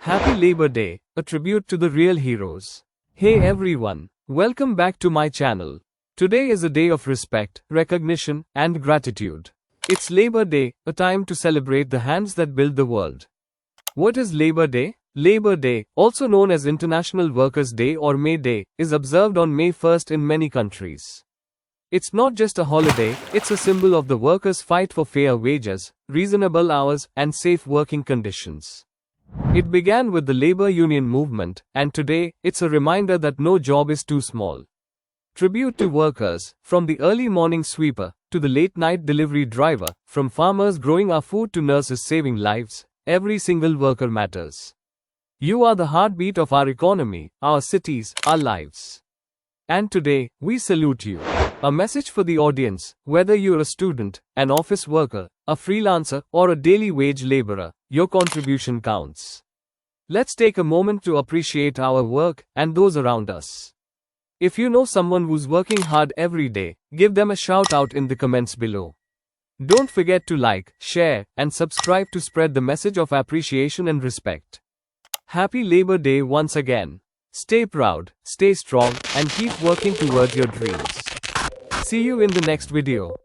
Happy Labor Day, a tribute to the real heroes. Hey everyone, welcome back to my channel. Today is a day of respect, recognition, and gratitude. It's Labor Day, a time to celebrate the hands that build the world. What is Labor Day? Labor Day, also known as International Workers' Day or May Day, is observed on May 1st in many countries. It's not just a holiday, it's a symbol of the workers' fight for fair wages, reasonable hours, and safe working conditions. It began with the labor union movement, and today, it's a reminder that no job is too small. Tribute to workers, from the early morning sweeper to the late night delivery driver, from farmers growing our food to nurses saving lives, every single worker matters. You are the heartbeat of our economy, our cities, our lives. And today, we salute you. A message for the audience: whether you're a student, an office worker, a freelancer, or a daily wage laborer, your contribution counts. Let's take a moment to appreciate our work and those around us. If you know someone who's working hard every day, give them a shout out in the comments below. Don't forget to like, share, and subscribe to spread the message of appreciation and respect. Happy Labor Day once again. Stay proud, stay strong, and keep working toward your dreams. See you in the next video.